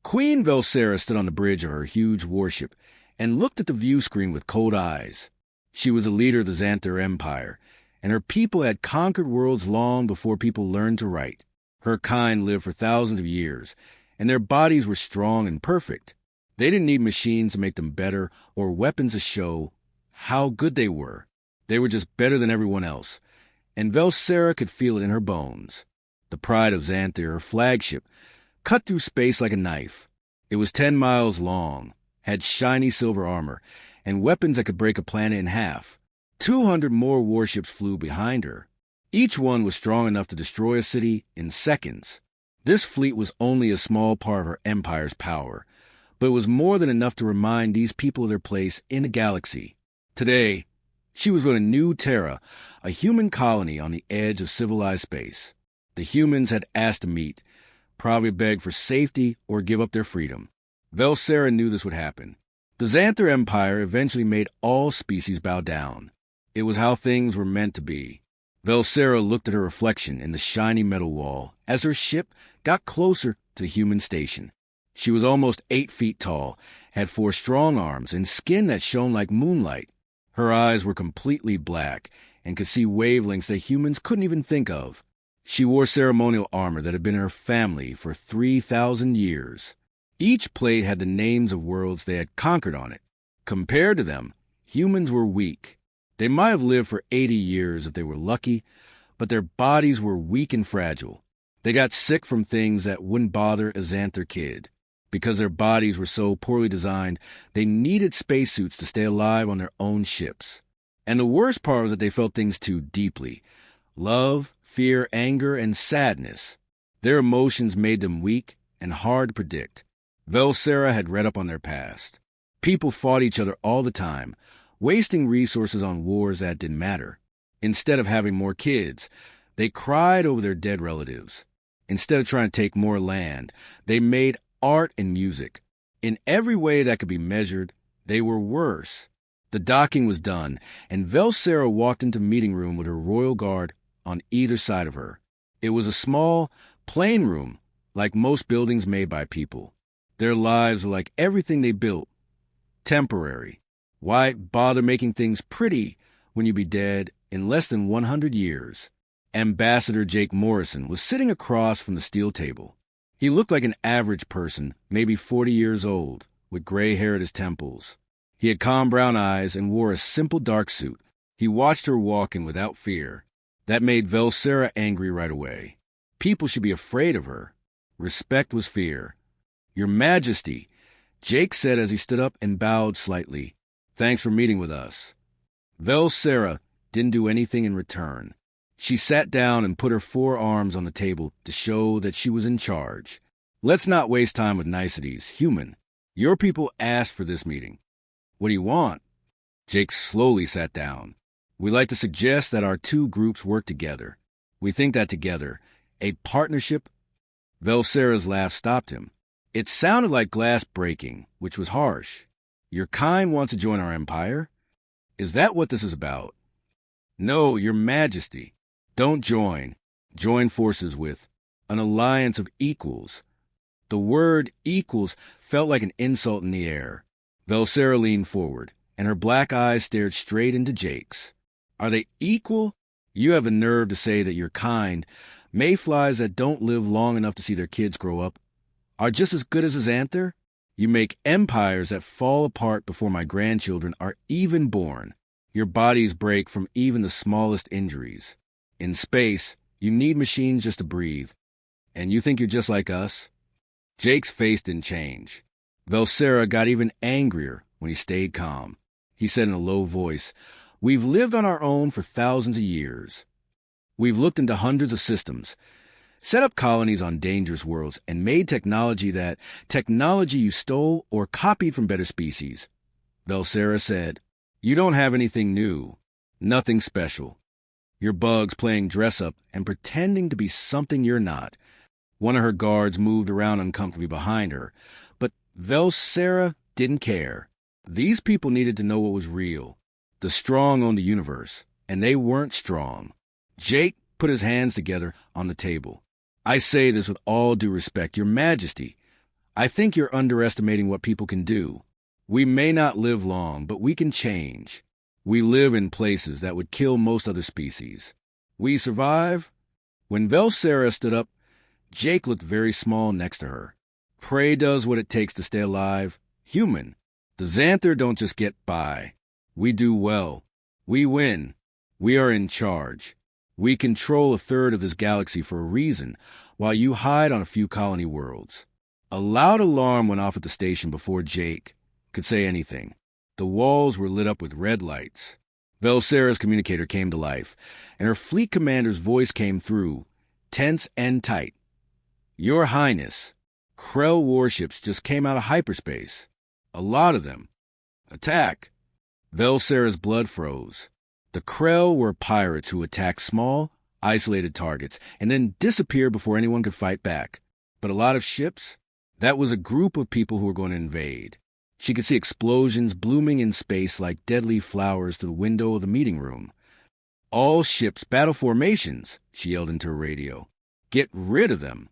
Queen Velsera stood on the bridge of her huge warship and looked at the view screen with cold eyes. She was the leader of the Xanther Empire, and her people had conquered worlds long before people learned to write. Her kind lived for thousands of years, and their bodies were strong and perfect. They didn't need machines to make them better or weapons to show how good they were. They were just better than everyone else, and Velsera could feel it in her bones. The pride of Xanther, her flagship, cut through space like a knife. It was 10 miles long, had shiny silver armor, and weapons that could break a planet in half. 200 more warships flew behind her. Each one was strong enough to destroy a city in seconds. This fleet was only a small part of her empire's power, but it was more than enough to remind these people of their place in the galaxy. Today, she was with a new Terra, a human colony on the edge of civilized space. The humans had asked to meet, probably beg for safety or give up their freedom. Velsera knew this would happen. The Xanther Empire eventually made all species bow down. It was how things were meant to be. Velsera looked at her reflection in the shiny metal wall as her ship got closer to the human station. She was almost 8 feet tall, had 4 strong arms, and skin that shone like moonlight. Her eyes were completely black and could see wavelengths that humans couldn't even think of. She wore ceremonial armor that had been in her family for 3,000 years. Each plate had the names of worlds they had conquered on it. Compared to them, humans were weak. They might have lived for 80 years if they were lucky, but their bodies were weak and fragile. They got sick from things that wouldn't bother a Xanther kid. Because their bodies were so poorly designed, they needed spacesuits to stay alive on their own ships. And the worst part was that they felt things too deeply. Love, fear, anger, and sadness. Their emotions made them weak and hard to predict. Velsera had read up on their past. People fought each other all the time, wasting resources on wars that didn't matter. Instead of having more kids, they cried over their dead relatives. Instead of trying to take more land, they made art and music. In every way that could be measured, they were worse. The docking was done, and Velsera walked into the meeting room with her royal guard on either side of her. It was a small, plain room, like most buildings made by people. Their lives were like everything they built, temporary. Why bother making things pretty when you'd be dead in less than 100 years? Ambassador Jake Morrison was sitting across from the steel table. He looked like an average person, maybe 40 years old, with gray hair at his temples. He had calm brown eyes and wore a simple dark suit. He watched her walk in without fear. That made Velsera angry right away. People should be afraid of her. Respect was fear. "Your Majesty," Jake said as he stood up and bowed slightly. "Thanks for meeting with us." Velsera didn't do anything in return. She sat down and put her 4 arms on the table to show that she was in charge. "Let's not waste time with niceties. Human, your people asked for this meeting. What do you want?" Jake slowly sat down. "We'd like to suggest that our 2 groups work together. We think that together, a partnership—" Velsera's laugh stopped him. It sounded like glass breaking, which was harsh. "Your kind wants to join our empire? Is that what this is about?" "No, Your Majesty. Don't join. Join forces with an alliance of equals." The word equals felt like an insult in the air. Velsera leaned forward, and her black eyes stared straight into Jake's. "Are they equal? You have the nerve to say that your kind, mayflies that don't live long enough to see their kids grow up, are just as good as a Xanther? You make empires that fall apart before my grandchildren are even born. Your bodies break from even the smallest injuries. In space, you need machines just to breathe. And you think you're just like us?" Jake's face didn't change. Velsera got even angrier when he stayed calm. He said in a low voice, "We've lived on our own for thousands of years. We've looked into hundreds of systems, set up colonies on dangerous worlds, and made technology you stole or copied from better species." Velsera said, "You don't have anything new, nothing special. You're bugs playing dress-up and pretending to be something you're not." One of her guards moved around uncomfortably behind her, but Velsera didn't care. These people needed to know what was real. The strong owned the universe, and they weren't strong. Jake put his hands together on the table. "I say this with all due respect, Your Majesty. I think you're underestimating what people can do. We may not live long, but we can change. We live in places that would kill most other species. We survive. When Velsera stood up, Jake looked very small next to her. Prey does what it takes to stay alive. Human. The Xanther don't just get by. We do well. We win. We are in charge. We control a third of this galaxy for a reason, while you hide on a few colony worlds. A loud alarm went off at the station before Jake could say anything. The walls were lit up with red lights. Velsera's communicator came to life, and her fleet commander's voice came through, tense and tight. Your Highness, Krell warships just came out of hyperspace. A lot of them. Attack. Velsera's blood froze. The Krell were pirates who attacked small, isolated targets and then disappeared before anyone could fight back. But a lot of ships? That was a group of people who were going to invade. She could see explosions blooming in space like deadly flowers through the window of the meeting room. All ships, battle formations, she yelled into her radio. Get rid of them.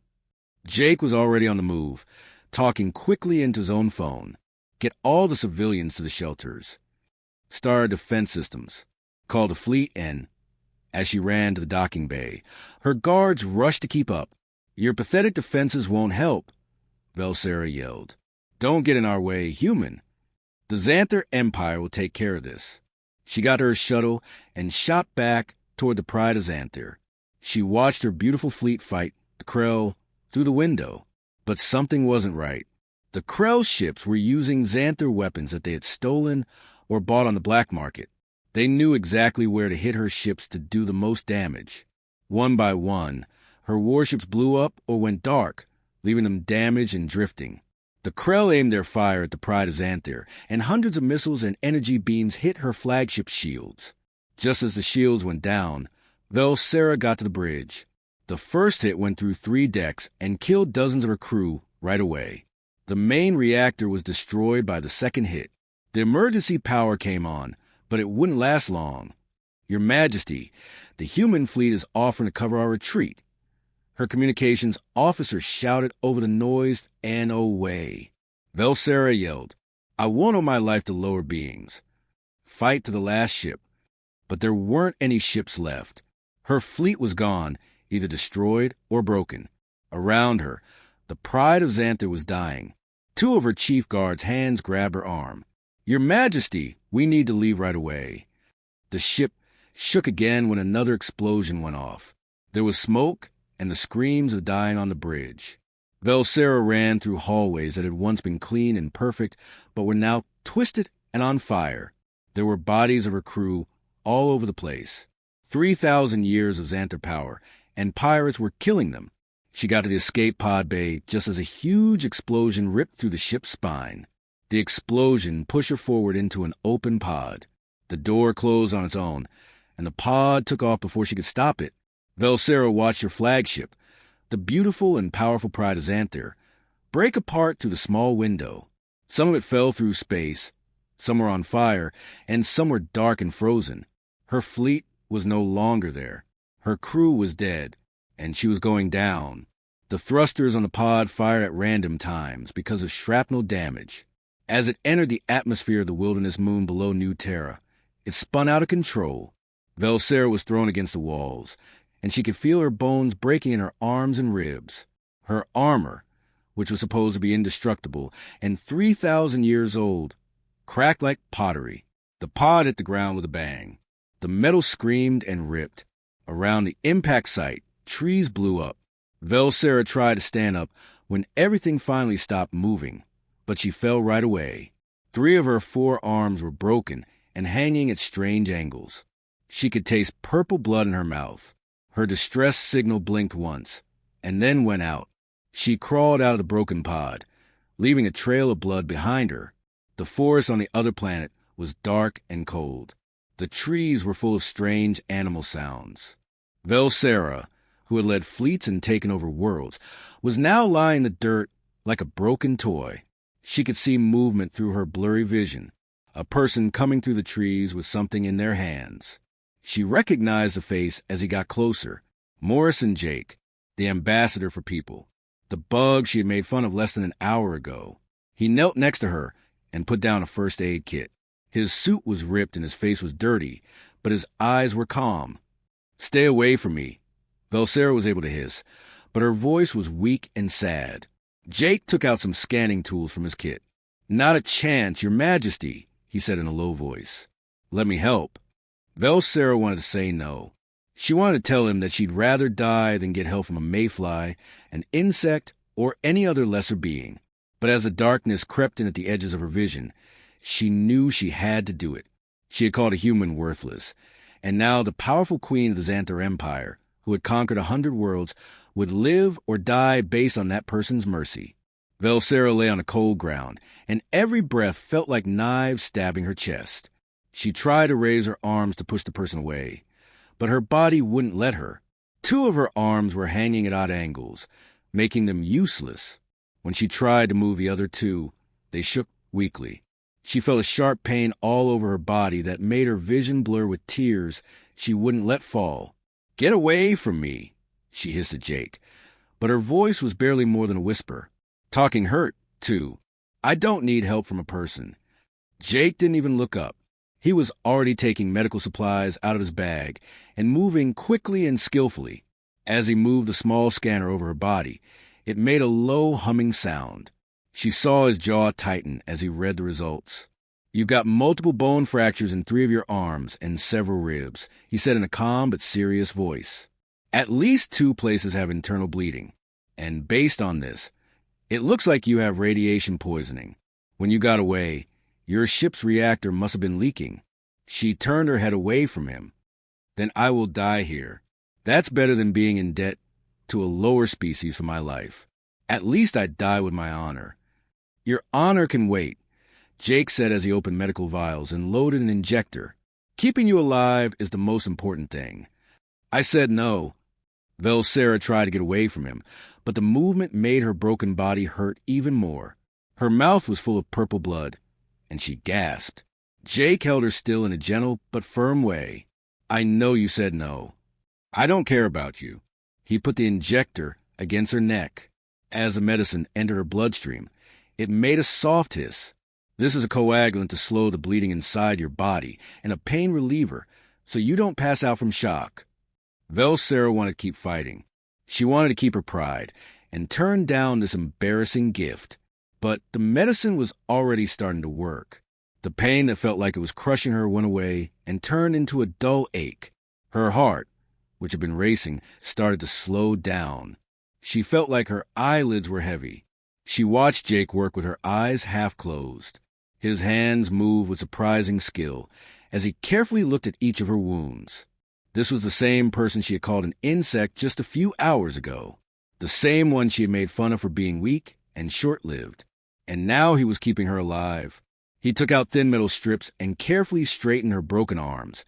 Jake was already on the move, talking quickly into his own phone. Get all the civilians to the shelters. Star defense systems. Call the fleet in. As she ran to the docking bay, her guards rushed to keep up. Your pathetic defenses won't help, Velsera yelled. Don't get in our way, human. The Xanther Empire will take care of this. She got her shuttle and shot back toward the Pride of Xanther. She watched her beautiful fleet fight the Krell through the window. But something wasn't right. The Krell ships were using Xanther weapons that they had stolen or bought on the black market. They knew exactly where to hit her ships to do the most damage. One by one, her warships blew up or went dark, leaving them damaged and drifting. The Krell aimed their fire at the Pride of Xanther, and hundreds of missiles and energy beams hit her flagship shields. Just as the shields went down, Velsera got to the bridge. The first hit went through 3 decks and killed dozens of her crew right away. The main reactor was destroyed by the second hit. The emergency power came on, but it wouldn't last long. Your Majesty, the human fleet is offering to cover our retreat. Her communications officer shouted over the noise and away. Velsera yelled, I won't owe my life to lower beings. Fight to the last ship. But there weren't any ships left. Her fleet was gone, either destroyed or broken. Around her, the Pride of Xanther was dying. 2 of her chief guards' hands grabbed her arm. Your Majesty, we need to leave right away. The ship shook again when another explosion went off. There was smoke and the screams of dying on the bridge. Velsera ran through hallways that had once been clean and perfect, but were now twisted and on fire. There were bodies of her crew all over the place. 3,000 years of Xanther power, and pirates were killing them. She got to the escape pod bay just as a huge explosion ripped through the ship's spine. The explosion pushed her forward into an open pod. The door closed on its own, and the pod took off before she could stop it. Velsera watched her flagship, the beautiful and powerful Pride of Xanther, break apart through the small window. Some of it fell through space, some were on fire, and some were dark and frozen. Her fleet was no longer there. Her crew was dead, and she was going down. The thrusters on the pod fired at random times because of shrapnel damage. As it entered the atmosphere of the wilderness moon below New Terra, it spun out of control. Velsera was thrown against the walls, and she could feel her bones breaking in her arms and ribs. Her armor, which was supposed to be indestructible and 3,000 years old, cracked like pottery. The pod hit the ground with a bang. The metal screamed and ripped. Around the impact site, trees blew up. Velsera tried to stand up when everything finally stopped moving, but she fell right away. 3 of her 4 arms were broken and hanging at strange angles. She could taste purple blood in her mouth. Her distress signal blinked once, and then went out. She crawled out of the broken pod, leaving a trail of blood behind her. The forest on the other planet was dark and cold. The trees were full of strange animal sounds. Velsera, who had led fleets and taken over worlds, was now lying in the dirt like a broken toy. She could see movement through her blurry vision, a person coming through the trees with something in their hands. She recognized the face as he got closer. Morrison Jake, the ambassador for people. the bug she had made fun of less than an hour ago. He knelt next to her and put down a first aid kit. His suit was ripped and his face was dirty, but his eyes were calm. "Stay away from me," Velsera was able to hiss, but her voice was weak and sad. Jake took out some scanning tools from his kit. "Not a chance, Your Majesty," he said in a low voice. "Let me help." Velsera wanted to say no. She wanted to tell him that she'd rather die than get help from a mayfly, an insect, or any other lesser being. But as the darkness crept in at the edges of her vision, she knew she had to do it. She had called a human worthless, and now the powerful queen of the Xanthar Empire, who had conquered 100 worlds, would live or die based on that person's mercy. Velsera lay on the cold ground, and every breath felt like knives stabbing her chest. She tried to raise her arms to push the person away, but her body wouldn't let her. 2 of her arms were hanging at odd angles, making them useless. When she tried to move the other 2, they shook weakly. She felt a sharp pain all over her body that made her vision blur with tears she wouldn't let fall. "Get away from me," she hissed at Jake, but her voice was barely more than a whisper. Talking hurt, too. "I don't need help from a person." Jake didn't even look up. He was already taking medical supplies out of his bag and moving quickly and skillfully. As he moved the small scanner over her body, it made a low humming sound. She saw his jaw tighten as he read the results. "You've got multiple bone fractures in 3 of your arms and several ribs," he said in a calm but serious voice. "At least 2 places have internal bleeding. And based on this, it looks like you have radiation poisoning. When you got away, your ship's reactor must have been leaking." She turned her head away from him. "Then I will die here. That's better than being in debt to a lower species for my life. At least I'd die with my honor." "Your honor can wait," Jake said as he opened medical vials and loaded an injector. "Keeping you alive is the most important thing." I said no. Velsera tried to get away from him, but the movement made her broken body hurt even more. Her mouth was full of purple blood, and she gasped. Jake held her still in a gentle but firm way. "I know you said no. I don't care about you." He put the injector against her neck. As the medicine entered her bloodstream, it made a soft hiss. "This is a coagulant to slow the bleeding inside your body and a pain reliever so you don't pass out from shock." Velsera wanted to keep fighting. She wanted to keep her pride and turn down this embarrassing gift. But the medicine was already starting to work. The pain that felt like it was crushing her went away and turned into a dull ache. Her heart, which had been racing, started to slow down. She felt like her eyelids were heavy. She watched Jake work with her eyes half closed. His hands moved with surprising skill as he carefully looked at each of her wounds. This was the same person she had called an insect just a few hours ago. The same one she had made fun of for being weak and short-lived. And now he was keeping her alive. He took out thin metal strips and carefully straightened her broken arms,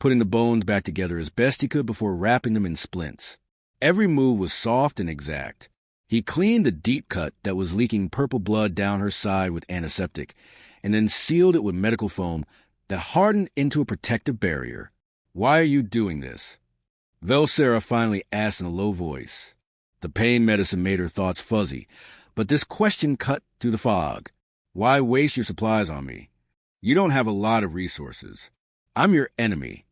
putting the bones back together as best he could before wrapping them in splints. Every move was soft and exact. He cleaned the deep cut that was leaking purple blood down her side with antiseptic, and then sealed it with medical foam that hardened into a protective barrier. "Why are you doing this?" Velsera finally asked in a low voice. The pain medicine made her thoughts fuzzy, but this question cut through the fog. "Why waste your supplies on me? You don't have a lot of resources. I'm your enemy."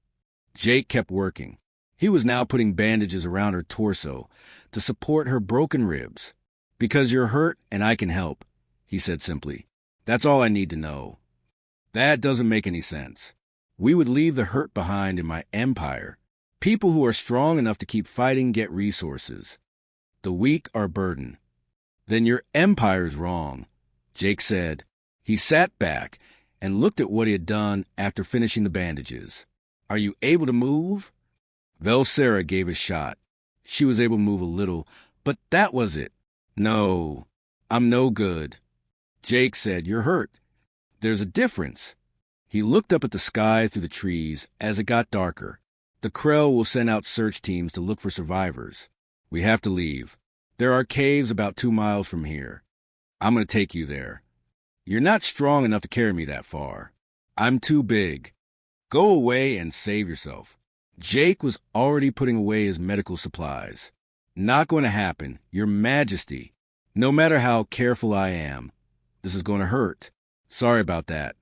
Jake kept working. He was now putting bandages around her torso to support her broken ribs. "Because you're hurt and I can help," he said simply. "That's all I need to know." "That doesn't make any sense. We would leave the hurt behind in my empire. People who are strong enough to keep fighting get resources. The weak are a burden." "Then your empire's wrong," Jake said. He sat back and looked at what he had done after finishing the bandages. "Are you able to move?" Velsera gave a shot. She was able to move a little, but that was it. "No, I'm no good." Jake said, "You're hurt. There's a difference." He looked up at the sky through the trees as it got darker. "The Krell will send out search teams to look for survivors. We have to leave. There are caves about 2 miles from here. I'm going to take you there. You're not strong enough to carry me that far. I'm too big. Go away and save yourself." Jake was already putting away his medical supplies. Not going to happen, Your Majesty. No matter how careful I am, this is going to hurt. Sorry about that.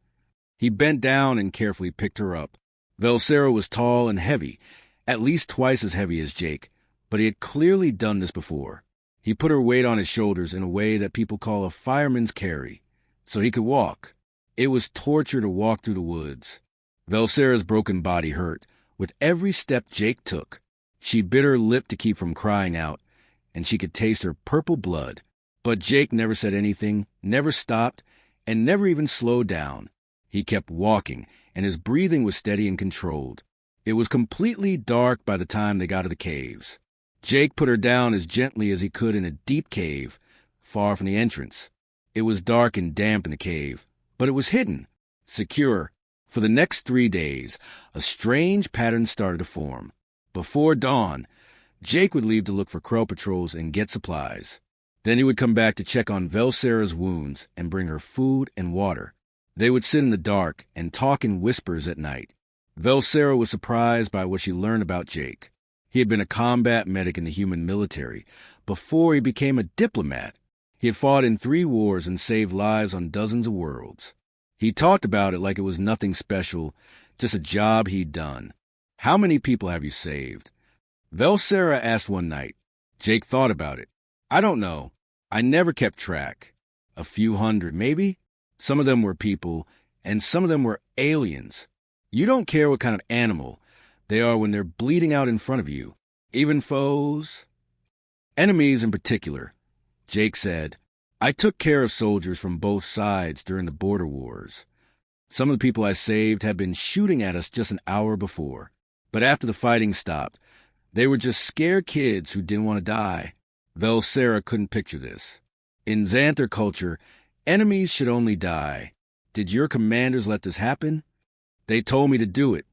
He bent down and carefully picked her up. Velsera was tall and heavy, at least twice as heavy as Jake, but he had clearly done this before. He put her weight on his shoulders in a way that people call a fireman's carry, so he could walk. It was torture to walk through the woods. Velsera's broken body hurt with every step Jake took. She bit her lip to keep from crying out, and she could taste her purple blood. But Jake never said anything, never stopped, and never even slowed down. He kept walking, and his breathing was steady and controlled. It was completely dark by the time they got to the caves. Jake put her down as gently as he could in a deep cave, far from the entrance. It was dark and damp in the cave, but it was hidden, secure. For the next 3 days, a strange pattern started to form. Before dawn, Jake would leave to look for crow patrols and get supplies. Then he would come back to check on Velsera's wounds and bring her food and water. They would sit in the dark and talk in whispers at night. Velsera was surprised by what she learned about Jake. He had been a combat medic in the human military before he became a diplomat. He had fought in 3 wars and saved lives on dozens of worlds. He talked about it like it was nothing special, just a job he'd done. How many people have you saved? Velsera asked one night. Jake thought about it. I don't know. I never kept track. A few hundred, maybe? Some of them were people, and some of them were aliens. You don't care what kind of animal they are when they're bleeding out in front of you. Even foes? Enemies in particular. Jake said, I took care of soldiers from both sides during the border wars. Some of the people I saved had been shooting at us just an hour before. But after the fighting stopped, they were just scared kids who didn't want to die. Velsera couldn't picture this. In Xanther culture, enemies should only die. Did your commanders let this happen? They told me to do it,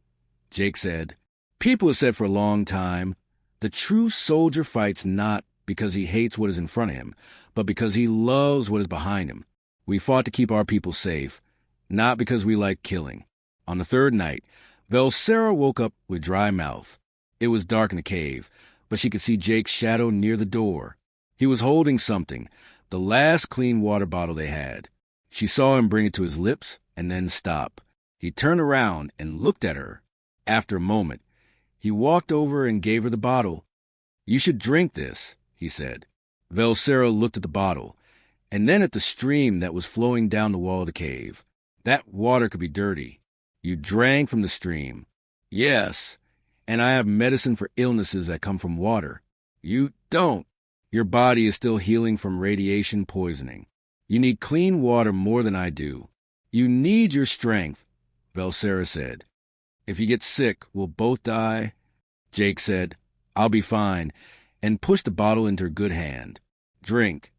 Jake said. People have said for a long time, the true soldier fights not because he hates what is in front of him, but because he loves what is behind him. We fought to keep our people safe, not because we like killing. On the 3rd night, Velsera woke up with dry mouth. It was dark in the cave, but she could see Jake's shadow near the door. He was holding something, the last clean water bottle they had. She saw him bring it to his lips and then stop. He turned around and looked at her. After a moment, he walked over and gave her the bottle. You should drink this, he said. Velsera looked at the bottle, and then at the stream that was flowing down the wall of the cave. That water could be dirty. You drank from the stream. Yes, and I have medicine for illnesses that come from water. You don't. Your body is still healing from radiation poisoning. You need clean water more than I do. You need your strength, Velsera said. If you get sick, we'll both die. Jake said, I'll be fine, and pushed the bottle into her good hand. Drink.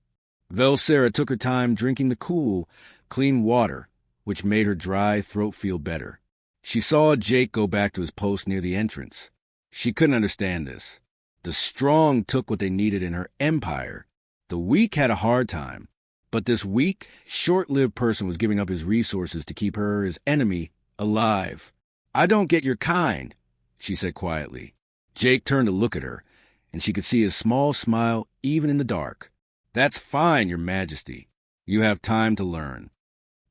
Velsera took her time drinking the cool, clean water, which made her dry throat feel better. She saw Jake go back to his post near the entrance. She couldn't understand this. The strong took what they needed in her empire. The weak had a hard time. But this weak, short-lived person was giving up his resources to keep her, his enemy, alive. I don't get your kind, she said quietly. Jake turned to look at her, and she could see his small smile even in the dark. That's fine, Your Majesty. You have time to learn.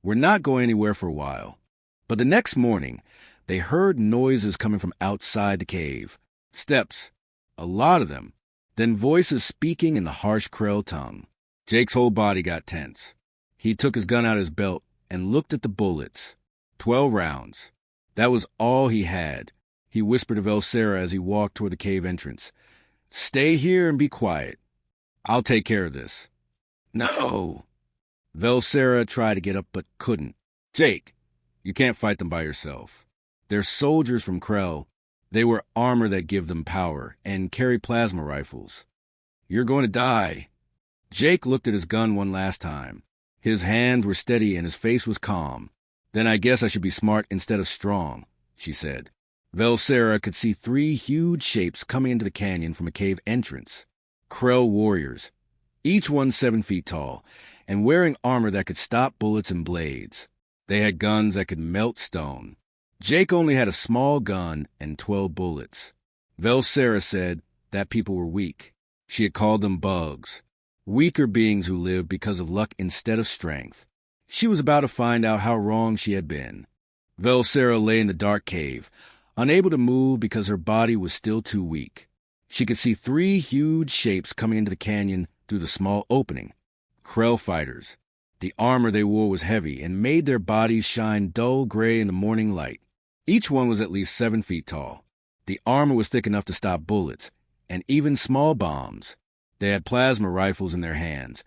We're not going anywhere for a while. But the next morning, they heard noises coming from outside the cave. Steps. A lot of them. Then voices speaking in the harsh Krell tongue. Jake's whole body got tense. He took his gun out of his belt and looked at the bullets. 12 rounds. That was all he had. He whispered to Velsera as he walked toward the cave entrance. Stay here and be quiet. I'll take care of this. No. Velsera tried to get up but couldn't. Jake, you can't fight them by yourself. They're soldiers from Krell. They wear armor that give them power and carry plasma rifles. You're going to die. Jake looked at his gun one last time. His hands were steady and his face was calm. Then I guess I should be smart instead of strong, she said. Velsera could see 3 huge shapes coming into the canyon from a cave entrance. Krell warriors, each one 7 feet tall, and wearing armor that could stop bullets and blades. They had guns that could melt stone. Jake only had a small gun and 12 bullets. Velsera said that people were weak. She had called them bugs, weaker beings who lived because of luck instead of strength. She was about to find out how wrong she had been. Velsera lay in the dark cave, unable to move because her body was still too weak. She could see 3 huge shapes coming into the canyon through the small opening. Krell fighters. The armor they wore was heavy and made their bodies shine dull gray in the morning light. Each one was at least 7 feet tall. The armor was thick enough to stop bullets, and even small bombs. They had plasma rifles in their hands,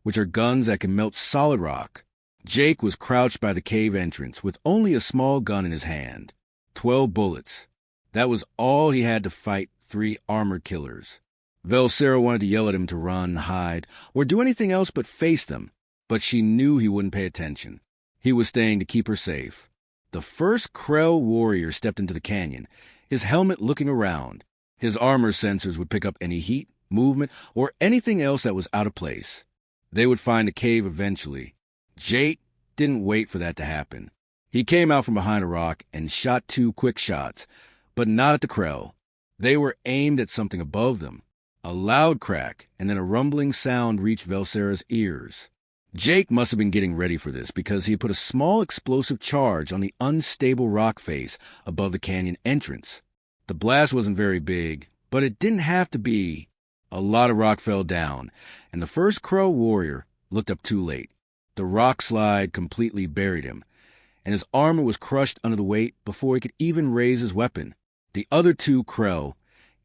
which are guns that can melt solid rock. Jake was crouched by the cave entrance with only a small gun in his hand. 12 bullets. That was all he had to fight 3 armored killers. Velsera wanted to yell at him to run, hide, or do anything else but face them, but she knew he wouldn't pay attention. He was staying to keep her safe. The first Krell warrior stepped into the canyon, his helmet looking around. His armor sensors would pick up any heat, movement, or anything else that was out of place. They would find the cave eventually. Jake didn't wait for that to happen. He came out from behind a rock and shot 2 quick shots, but not at the Krell. They were aimed at something above them. A loud crack, and then a rumbling sound reached Velsera's ears. Jake must have been getting ready for this because he put a small explosive charge on the unstable rock face above the canyon entrance. The blast wasn't very big, but it didn't have to be. A lot of rock fell down, and the first Krell warrior looked up too late. The rock slide completely buried him, and his armor was crushed under the weight before he could even raise his weapon. The other 2 Krell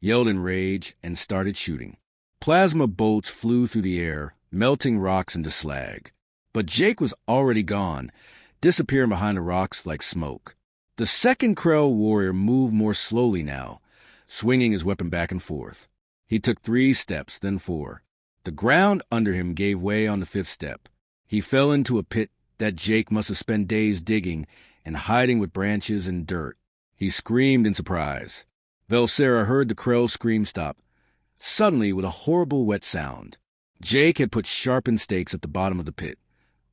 yelled in rage and started shooting. Plasma bolts flew through the air, melting rocks into slag. But Jake was already gone, disappearing behind the rocks like smoke. The second Krell warrior moved more slowly now, swinging his weapon back and forth. He took 3 steps, then 4. The ground under him gave way on the 5th step. He fell into a pit that Jake must have spent days digging and hiding with branches and dirt. He screamed in surprise. Velsera heard the Krell scream stop, suddenly with a horrible wet sound. Jake had put sharpened stakes at the bottom of the pit,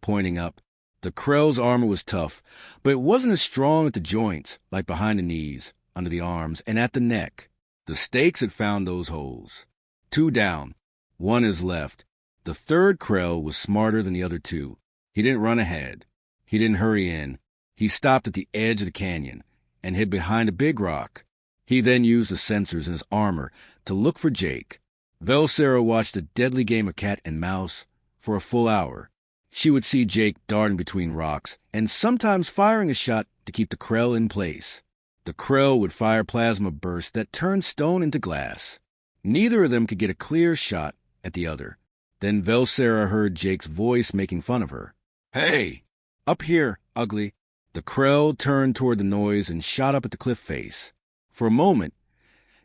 pointing up. The Krell's armor was tough, but it wasn't as strong at the joints, like behind the knees, under the arms, and at the neck. The stakes had found those holes. 2 down. 1 is left. The third Krell was smarter than the other 2. He didn't run ahead. He didn't hurry in. He stopped at the edge of the canyon and hid behind a big rock. He then used the sensors in his armor to look for Jake. Velsera watched a deadly game of cat and mouse for a full hour. She would see Jake darting between rocks and sometimes firing a shot to keep the Krell in place. The Krell would fire plasma bursts that turned stone into glass. Neither of them could get a clear shot at the other. Then Velsera heard Jake's voice making fun of her. "Hey! Up here, ugly!" The Krell turned toward the noise and shot up at the cliff face. For a moment,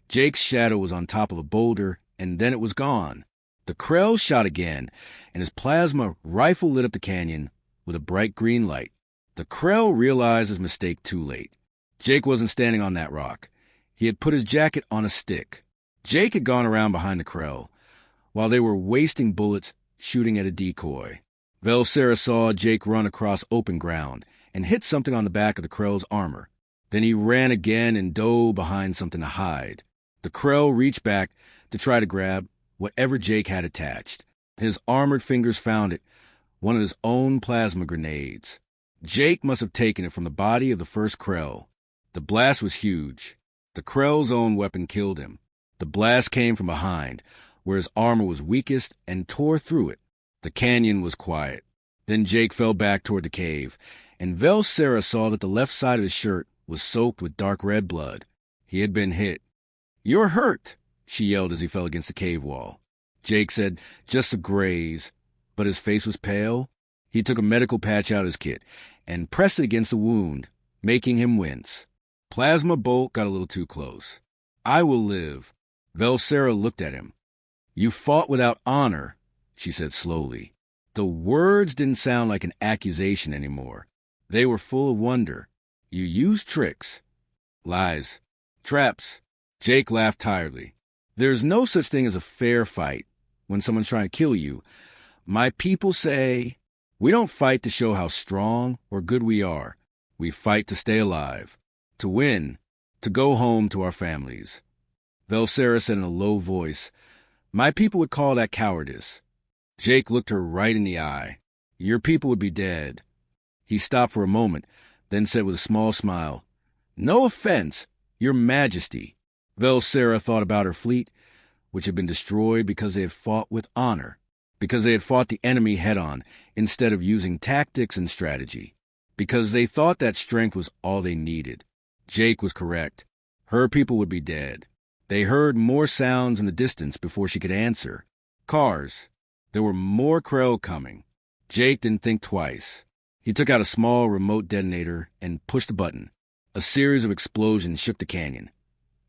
Jake's shadow was on top of a boulder, and then it was gone. The Krell shot again, and his plasma rifle lit up the canyon with a bright green light. The Krell realized his mistake too late. Jake wasn't standing on that rock. He had put his jacket on a stick. Jake had gone around behind the Krell, while they were wasting bullets shooting at a decoy. Velsera saw Jake run across open ground and hit something on the back of the Krell's armor. Then he ran again and dove behind something to hide. The Krell reached back to try to grab whatever Jake had attached. His armored fingers found it, one of his own plasma grenades. Jake must have taken it from the body of the first Krell. The blast was huge. The Krell's own weapon killed him. The blast came from behind, where his armor was weakest, and tore through it. The canyon was quiet. Then Jake fell back toward the cave, and Velsera saw that the left side of his shirt was soaked with dark red blood. He had been hit. "You're hurt," she yelled as he fell against the cave wall. Jake said, "Just a graze," but his face was pale. He took a medical patch out of his kit and pressed it against the wound, making him wince. Plasma Bolt got a little too close. "I will live." Velsera looked at him. "You fought without honor," she said slowly. The words didn't sound like an accusation anymore. They were full of wonder. "You used tricks, lies, traps." Jake laughed tiredly. "There's no such thing as a fair fight when someone's trying to kill you. My people say, we don't fight to show how strong or good we are. We fight to stay alive, to win, to go home to our families." Velsera said in a low voice, My people would call that cowardice. Jake looked her right in the eye. Your people would be dead. He stopped for a moment, then said with a small smile, No offense, Your Majesty. Velsera thought about her fleet, which had been destroyed because they had fought with honor, because they had fought the enemy head-on instead of using tactics and strategy, because they thought that strength was all they needed. Jake was correct. Her people would be dead. They heard more sounds in the distance before she could answer. Cars. There were more Krell coming. Jake didn't think twice. He took out a small remote detonator and pushed the button. A series of explosions shook the canyon,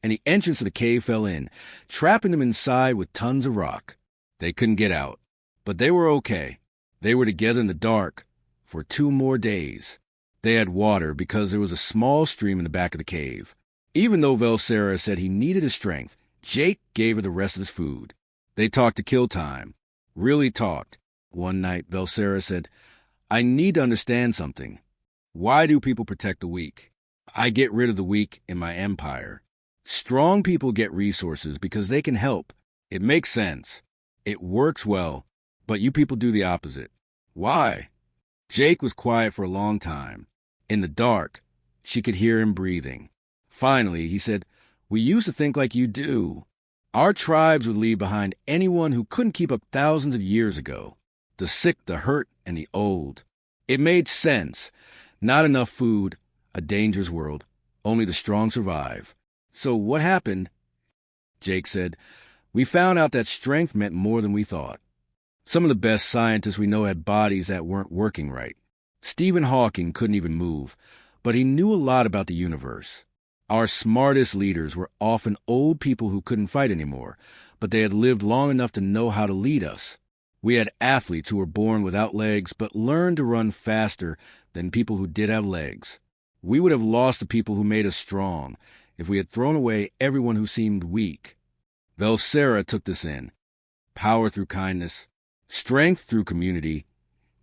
and the entrance of the cave fell in, trapping them inside with tons of rock. They couldn't get out, but they were okay. They were together in the dark for 2 more days. They had water because there was a small stream in the back of the cave. Even though Velsera said he needed his strength, Jake gave her the rest of his food. They talked to kill time. Really talked. One night, Velsera said, I need to understand something. Why do people protect the weak? I get rid of the weak in my empire. Strong people get resources because they can help. It makes sense. It works well, but you people do the opposite. Why? Jake was quiet for a long time. In the dark, she could hear him breathing. Finally, he said, We used to think like you do. Our tribes would leave behind anyone who couldn't keep up thousands of years ago. The sick, the hurt, and the old. It made sense. Not enough food, a dangerous world. Only the strong survive. So what happened? Jake said, We found out that strength meant more than we thought. Some of the best scientists we know had bodies that weren't working right. Stephen Hawking couldn't even move, but he knew a lot about the universe. Our smartest leaders were often old people who couldn't fight anymore, but they had lived long enough to know how to lead us. We had athletes who were born without legs but learned to run faster than people who did have legs. We would have lost the people who made us strong if we had thrown away everyone who seemed weak. Velsera took this in. Power through kindness, strength through community.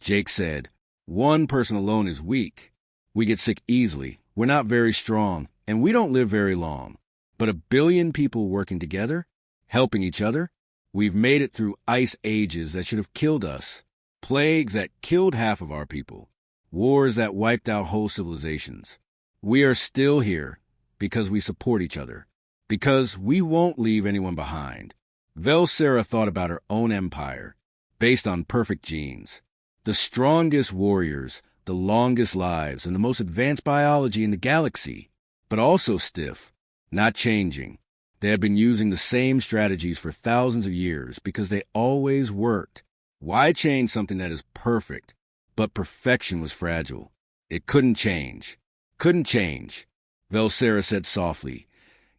Jake said, One person alone is weak. We get sick easily. We're not very strong, and we don't live very long. But 1 billion people working together, helping each other, we've made it through ice ages that should have killed us, plagues that killed half of our people, wars that wiped out whole civilizations. We are still here because we support each other, because we won't leave anyone behind. Velsera thought about her own empire, based on perfect genes. The strongest warriors, the longest lives, and the most advanced biology in the galaxy, but also stiff, not changing. They had been using the same strategies for thousands of years because they always worked. Why change something that is perfect? But perfection was fragile. It couldn't change. Couldn't change. Velsera said softly,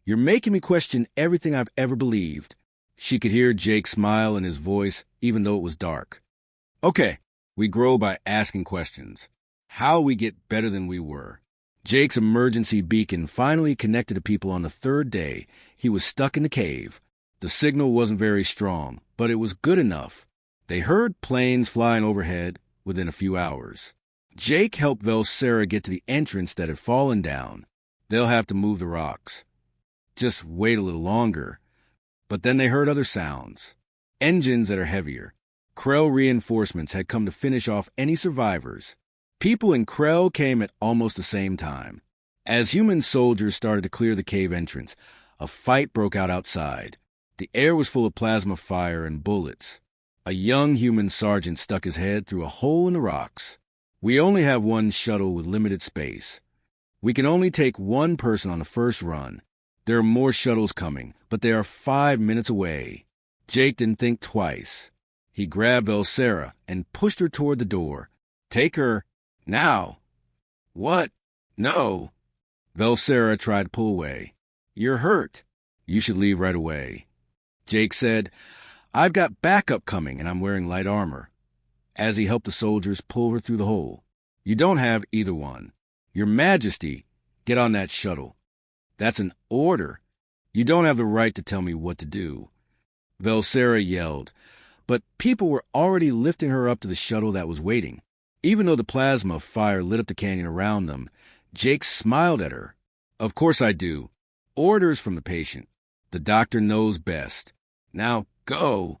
You're making me question everything I've ever believed. She could hear Jake smile in his voice, even though it was dark. Okay, we grow by asking questions. How we get better than we were. Jake's emergency beacon finally connected to people on the 3rd day. He was stuck in the cave. The signal wasn't very strong, but it was good enough. They heard planes flying overhead within a few hours. Jake helped Velsera get to the entrance that had fallen down. They'll have to move the rocks. Just wait a little longer. But then they heard other sounds. Engines that are heavier. Krell reinforcements had come to finish off any survivors. People in Krell came at almost the same time. As human soldiers started to clear the cave entrance, a fight broke out outside. The air was full of plasma fire and bullets. A young human sergeant stuck his head through a hole in the rocks. We only have one shuttle with limited space. We can only take one person on the first run. There are more shuttles coming, but they are 5 minutes away. Jake didn't think twice. He grabbed Velsera and pushed her toward the door. Take her. Now. What? No. Velsera tried to pull away. You're hurt. You should leave right away. Jake said, I've got backup coming and I'm wearing light armor. As he helped the soldiers pull her through the hole. You don't have either one. Your Majesty, get on that shuttle. That's an order. You don't have the right to tell me what to do. Velsera yelled, but people were already lifting her up to the shuttle that was waiting. Even though the plasma fire lit up the canyon around them, Jake smiled at her. Of course I do. Orders from the patient. The doctor knows best. Now, Go!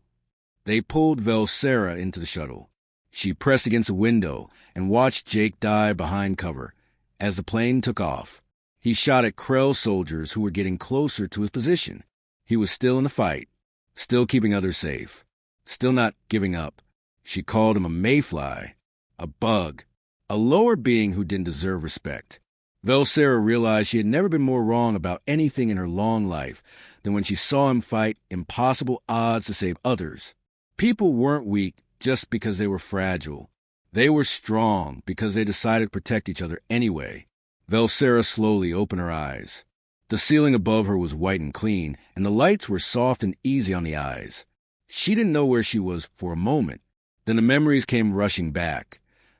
They pulled Velsera into the shuttle. She pressed against a window and watched Jake die behind cover. As the plane took off, he shot at Krell soldiers who were getting closer to his position. He was still in the fight, still keeping others safe, still not giving up. She called him a mayfly, a bug, a lower being who didn't deserve respect. Velsera realized she had never been more wrong about anything in her long life than when she saw him fight impossible odds to save others. People weren't weak just because they were fragile. They were strong because they decided to protect each other anyway. Velsera slowly opened her eyes. The ceiling above her was white and clean, and the lights were soft and easy on the eyes. She didn't know where she was for a moment. Then the memories came rushing back.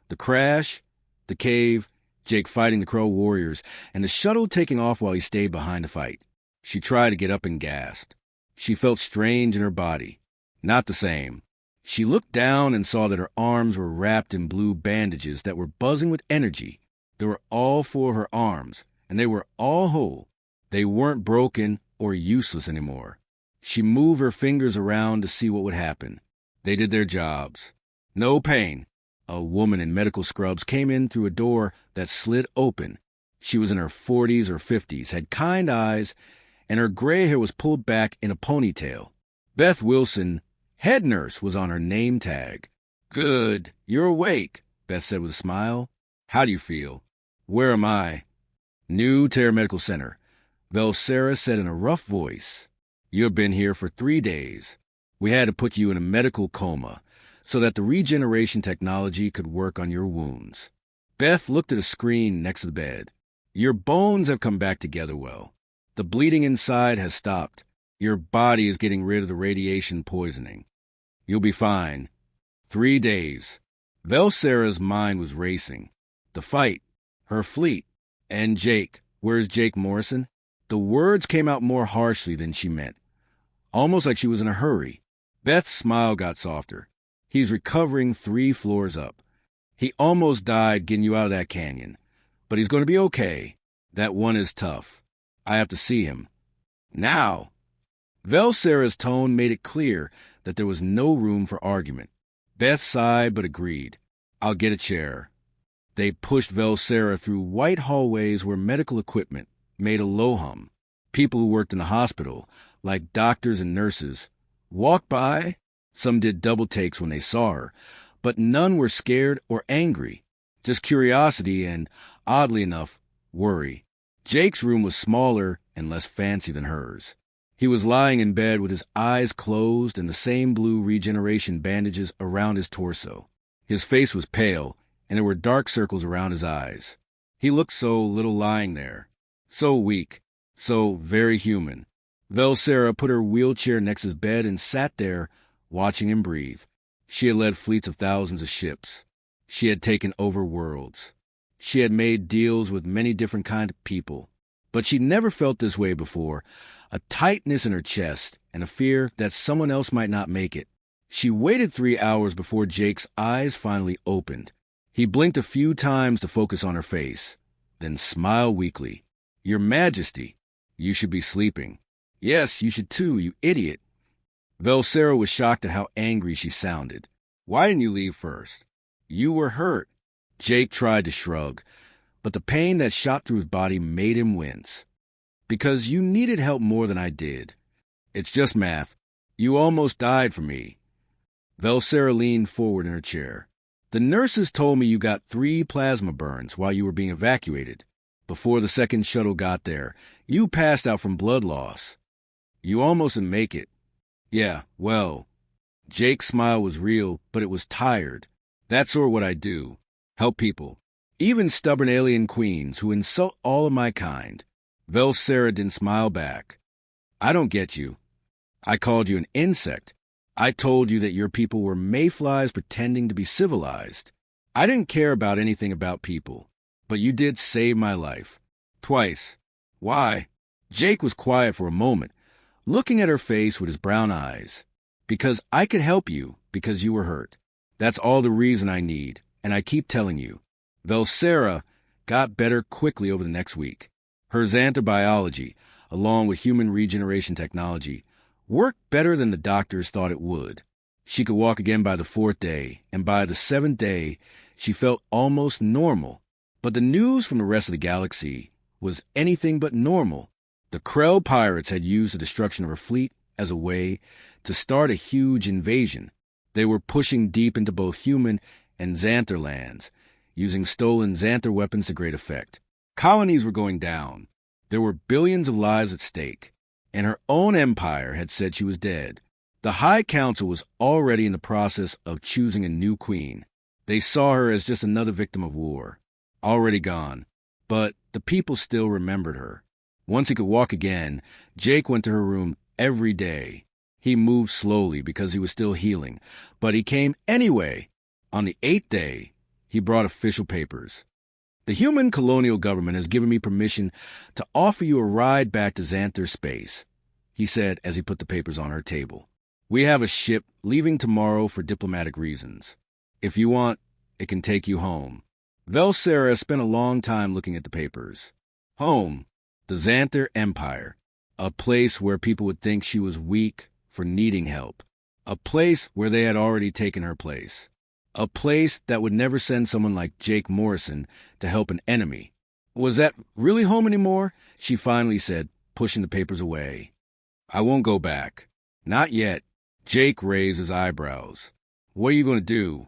The crash, the cave, Jake fighting the Crow warriors, and the shuttle taking off while he stayed behind to fight. She tried to get up and gasped. She felt strange in her body. Not the same. She looked down and saw that her arms were wrapped in blue bandages that were buzzing with energy. There were all 4 of her arms, and they were all whole. They weren't broken or useless anymore. She moved her fingers around to see what would happen. They did their jobs. No pain. A woman in medical scrubs came in through a door that slid open. She was in her 40s or 50s, had kind eyes, and her gray hair was pulled back in a ponytail. Beth Wilson, head nurse, was on her name tag. Good. You're awake, Beth said with a smile. How do you feel? Where am I? New Terra Medical Center. Velsera said in a rough voice. You've been here for 3 days. We had to put you in a medical coma so that the regeneration technology could work on your wounds. Beth looked at a screen next to the bed. Your bones have come back together well. The bleeding inside has stopped. Your body is getting rid of the radiation poisoning. You'll be fine. 3 days. Velsera's mind was racing. The fight, her fleet, and Jake. Where's Jake Morrison? The words came out more harshly than she meant, almost like she was in a hurry. Beth's smile got softer. He's recovering 3 floors up. He almost died getting you out of that canyon, but he's going to be okay. That one is tough. I have to see him. Now! Velsera's tone made it clear that there was no room for argument. Beth sighed but agreed. I'll get a chair. They pushed Velsera through white hallways where medical equipment made a low hum. People who worked in the hospital, like doctors and nurses, walked by. Some did double takes when they saw her, but none were scared or angry, just curiosity and, oddly enough, worry. Jake's room was smaller and less fancy than hers. He was lying in bed with his eyes closed and the same blue regeneration bandages around his torso. His face was pale, and there were dark circles around his eyes. He looked so little lying there, so weak, so very human. Velsera put her wheelchair next to his bed and sat there, watching him breathe. She had led fleets of thousands of ships. She had taken over worlds. She had made deals with many different kinds of people. But she'd never felt this way before, a tightness in her chest and a fear that someone else might not make it. She waited 3 hours before Jake's eyes finally opened. He blinked a few times to focus on her face, then smiled weakly. Your Majesty, you should be sleeping. Yes, you should too, you idiot. Velsera was shocked at how angry she sounded. Why didn't you leave first? You were hurt. Jake tried to shrug, but the pain that shot through his body made him wince. Because you needed help more than I did. It's just math. You almost died for me. Velsera leaned forward in her chair. The nurses told me you got 3 plasma burns while you were being evacuated. Before the second shuttle got there, you passed out from blood loss. You almost didn't make it. Yeah, well. Jake's smile was real, but it was tired. That's sort of what I do. Help people. Even stubborn alien queens who insult all of my kind. Velsera didn't smile back. I don't get you. I called you an insect. I told you that your people were mayflies pretending to be civilized. I didn't care about anything about people, but you did save my life. Twice. Why? Jake was quiet for a moment, looking at her face with his brown eyes. Because I could help you, because you were hurt. That's all the reason I need, and I keep telling you. Velsera got better quickly over the next week. Her xanthobiology, along with human regeneration technology, worked better than the doctors thought it would. She could walk again by the 4th day, and by the 7th day, she felt almost normal. But the news from the rest of the galaxy was anything but normal. The Krell pirates had used the destruction of her fleet as a way to start a huge invasion. They were pushing deep into both human and Xanther lands, using stolen Xanther weapons to great effect. Colonies were going down. There were billions of lives at stake, and her own empire had said she was dead. The High Council was already in the process of choosing a new queen. They saw her as just another victim of war, already gone, but the people still remembered her. Once he could walk again, Jake went to her room every day. He moved slowly because he was still healing, but he came anyway. On the 8th day, he brought official papers. The human colonial government has given me permission to offer you a ride back to Xanther space, he said as he put the papers on her table. We have a ship leaving tomorrow for diplomatic reasons. If you want, it can take you home. Velsera spent a long time looking at the papers. Home, the Xanther Empire, a place where people would think she was weak for needing help, a place where they had already taken her place, a place that would never send someone like Jake Morrison to help an enemy. Was that really home anymore? She finally said, pushing the papers away. I won't go back. Not yet. Jake raised his eyebrows. What are you going to do?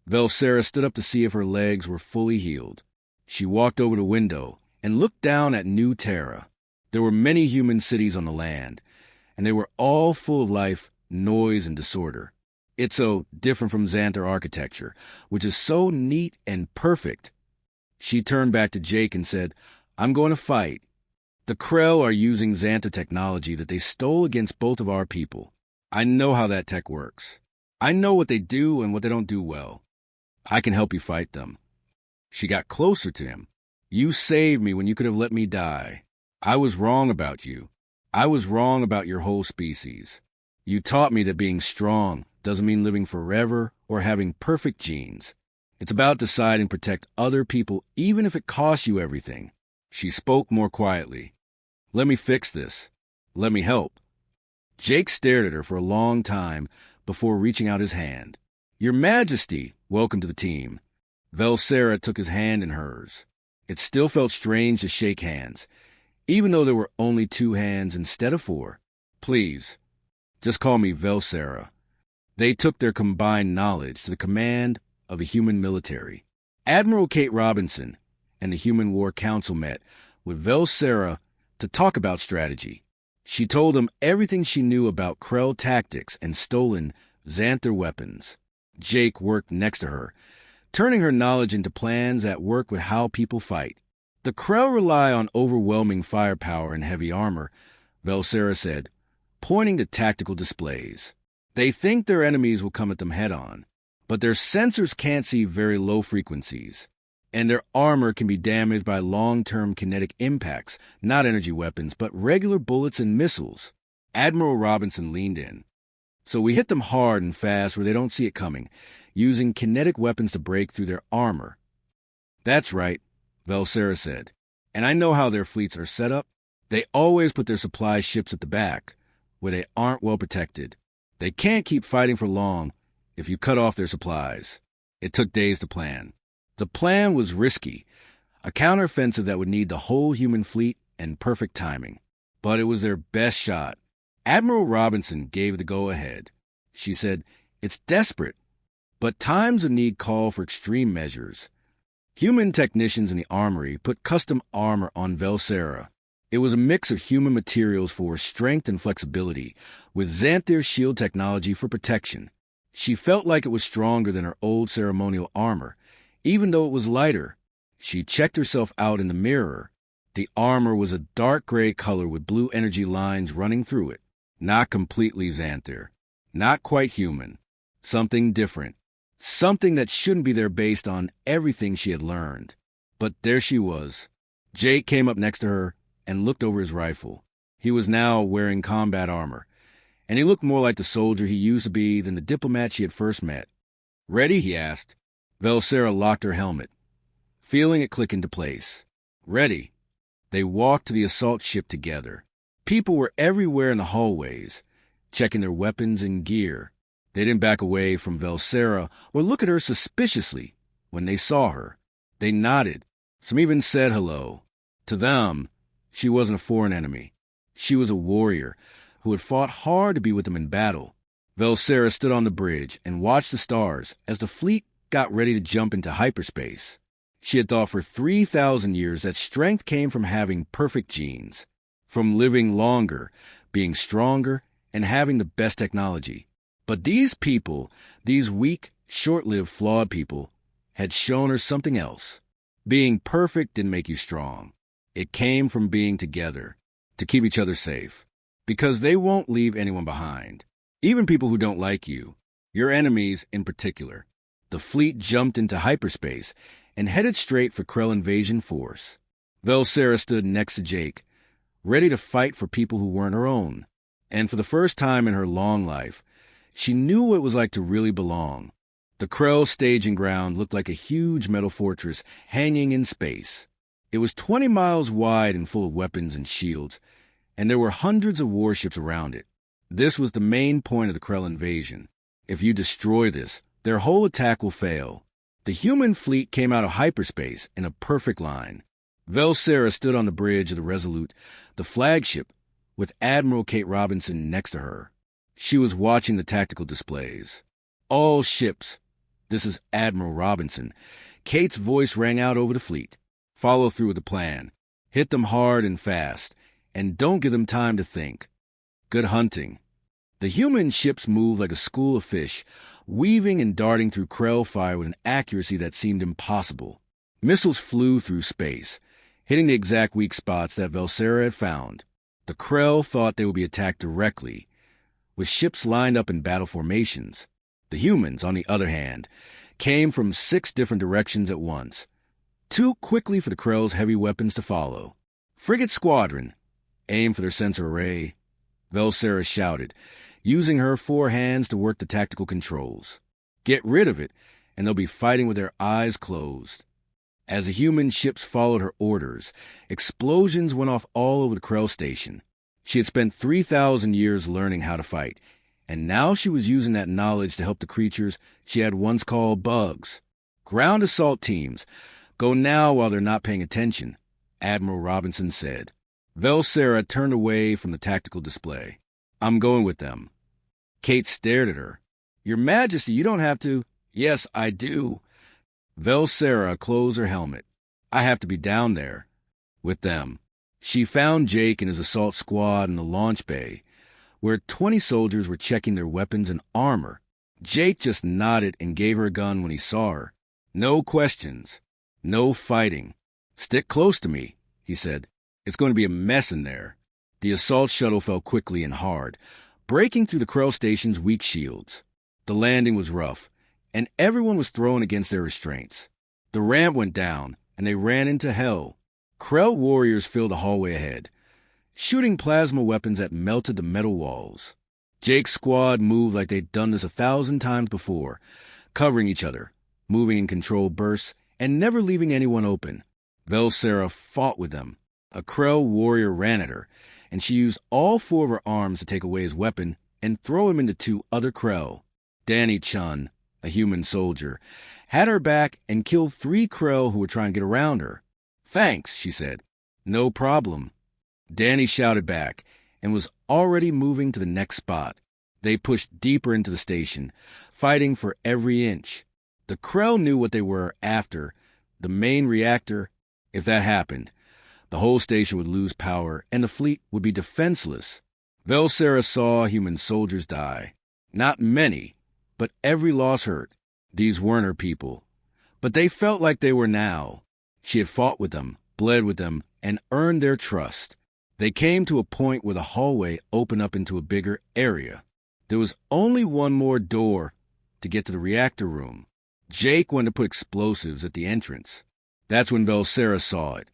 Velsera stood up to see if her legs were fully healed. She walked over the window and looked down at New Terra. There were many human cities on the land, and they were all full of life, noise, and disorder. It's so different from Xanther architecture, which is so neat and perfect. She turned back to Jake and said, I'm going to fight. The Krell are using Xanther technology that they stole against both of our people. I know how that tech works. I know what they do and what they don't do well. I can help you fight them. She got closer to him. You saved me when you could have let me die. I was wrong about you. I was wrong about your whole species. You taught me that being strong doesn't mean living forever or having perfect genes. It's about deciding to protect other people even if it costs you everything. She spoke more quietly. Let me fix this. Let me help. Jake stared at her for a long time before reaching out his hand. Your Majesty, welcome to the team. Velsera took his hand in hers. It still felt strange to shake hands, even though there were only 2 hands instead of 4. Please, just call me Velsera. They took their combined knowledge to the command of a human military. Admiral Kate Robinson and the Human War Council met with Velsera to talk about strategy. She told them everything she knew about Krell tactics and stolen Xanther weapons. Jake worked next to her, turning her knowledge into plans that work with how people fight. The Krell rely on overwhelming firepower and heavy armor, Velsera said, pointing to tactical displays. They think their enemies will come at them head-on, but their sensors can't see very low frequencies, and their armor can be damaged by long-term kinetic impacts, not energy weapons, but regular bullets and missiles. Admiral Robinson leaned in. So we hit them hard and fast where they don't see it coming, using kinetic weapons to break through their armor. That's right, Velsera said. And I know how their fleets are set up. They always put their supply ships at the back, where they aren't well protected. They can't keep fighting for long if you cut off their supplies. It took days to plan. The plan was risky, a counteroffensive that would need the whole human fleet and perfect timing. But it was their best shot. Admiral Robinson gave the go-ahead. She said, it's desperate, but times of need call for extreme measures. Human technicians in the armory put custom armor on Velsera. It was a mix of human materials for strength and flexibility, with Xanther shield technology for protection. She felt like it was stronger than her old ceremonial armor, even though it was lighter. She checked herself out in the mirror. The armor was a dark gray color with blue energy lines running through it. Not completely Xanther. Not quite human. Something different. Something that shouldn't be there based on everything she had learned. But there she was. Jake came up next to her and looked over his rifle. He was now wearing combat armor, and he looked more like the soldier he used to be than the diplomat she had first met. Ready? He asked. Velsera locked her helmet, feeling it click into place. Ready. They walked to the assault ship together. People were everywhere in the hallways. checking their weapons and gear. They didn't back away from Velsera or look at her suspiciously when they saw her. They nodded. Some even said hello. To them, she wasn't a foreign enemy. She was a warrior who had fought hard to be with them in battle. Velsera stood on the bridge and watched the stars as the fleet got ready to jump into hyperspace. She had thought for 3,000 years that strength came from having perfect genes, from living longer, being stronger, and having the best technology. But these people, these weak, short-lived, flawed people, had shown her something else. Being perfect didn't make you strong. It came from being together, to keep each other safe, because they won't leave anyone behind, even people who don't like you, your enemies in particular. The fleet jumped into hyperspace and headed straight for Krell Invasion Force. Velsera stood next to Jake, ready to fight for people who weren't her own. And for the first time in her long life, she knew what it was like to really belong. The Krell staging ground looked like a huge metal fortress hanging in space. It was 20 miles wide and full of weapons and shields, and there were hundreds of warships around it. This was the main point of the Krell invasion. If you destroy this, their whole attack will fail. The human fleet came out of hyperspace in a perfect line. Velsera stood on the bridge of the Resolute, the flagship, with Admiral Kate Robinson next to her. She was watching the tactical displays. All ships. This is Admiral Robinson. Kate's voice rang out over the fleet. Follow through with the plan. Hit them hard and fast, and don't give them time to think. Good hunting. The human ships moved like a school of fish, weaving and darting through Krell fire with an accuracy that seemed impossible. Missiles flew through space, hitting the exact weak spots that Velsera had found. The Krell thought they would be attacked directly, with ships lined up in battle formations. The humans, on the other hand, came from 6 different directions at once, too quickly for the Krell's heavy weapons to follow. Frigate Squadron, aim for their sensor array, Velsera shouted, using her 4 hands to work the tactical controls. Get rid of it, and they'll be fighting with their eyes closed. As the human ships followed her orders, explosions went off all over the Krell station. She had spent 3,000 years learning how to fight, and now she was using that knowledge to help the creatures she had once called bugs. Ground assault teams, go now while they're not paying attention, Admiral Robinson said. Velsera turned away from the tactical display. I'm going with them. Kate stared at her. Your Majesty, you don't have to. Yes, I do. Velsera closed her helmet. I have to be down there. With them. She found Jake and his assault squad in the launch bay, where 20 soldiers were checking their weapons and armor. Jake just nodded and gave her a gun when he saw her. No questions. No fighting. Stick close to me, he said. It's going to be a mess in there. The assault shuttle fell quickly and hard, breaking through the Krell station's weak shields. The landing was rough, and everyone was thrown against their restraints. The ramp went down, and they ran into hell. Krell warriors filled the hallway ahead, shooting plasma weapons that melted the metal walls. Jake's squad moved like they'd done this 1,000 times before, covering each other, moving in controlled bursts, and never leaving anyone open. Velsera fought with them. A Krell warrior ran at her, and she used all 4 of her arms to take away his weapon and throw him into 2 other Krell. Danny Chun, a human soldier, had her back and killed 3 Krell who were trying to get around her. Thanks, she said. No problem. Danny shouted back and was already moving to the next spot. They pushed deeper into the station, fighting for every inch. The Krell knew what they were after. The main reactor. If that happened, the whole station would lose power and the fleet would be defenseless. Velsera saw human soldiers die. Not many, but every loss hurt. These weren't her people, but they felt like they were now. She had fought with them, bled with them, and earned their trust. They came to a point where the hallway opened up into a bigger area. There was only one more door to get to the reactor room. Jake wanted to put explosives at the entrance. That's when Velsera saw it.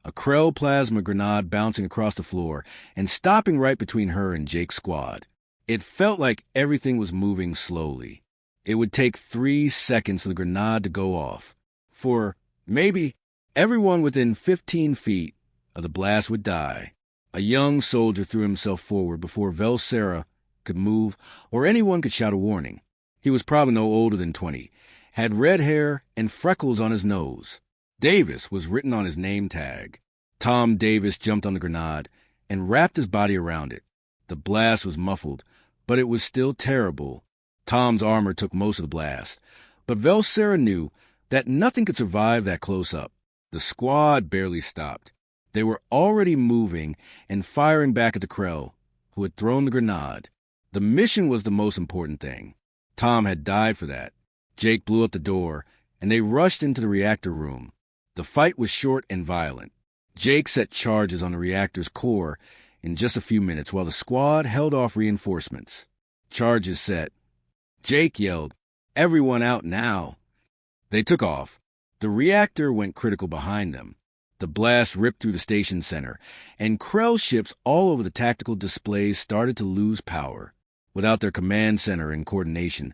A Krell plasma grenade bouncing across the floor and stopping right between her and Jake's squad. It felt like everything was moving slowly. It would take 3 seconds for the grenade to go off. For maybe everyone within 15 feet of the blast would die. A young soldier threw himself forward before Velsera could move, or anyone could shout a warning. He was probably no older than 20, had red hair and freckles on his nose. Davis was written on his name tag. Tom Davis jumped on the grenade and wrapped his body around it. The blast was muffled, but it was still terrible. Tom's armor took most of the blast, but Velsera knew that nothing could survive that close up. The squad barely stopped. They were already moving and firing back at the Krell, who had thrown the grenade. The mission was the most important thing. Tom had died for that. Jake blew up the door, and they rushed into the reactor room. The fight was short and violent. Jake set charges on the reactor's core in just a few minutes while the squad held off reinforcements. Charges set. Jake yelled, "Everyone out now!" They took off. The reactor went critical behind them. The blast ripped through the station center, and Krell ships all over the tactical displays started to lose power. Without their command center and coordination,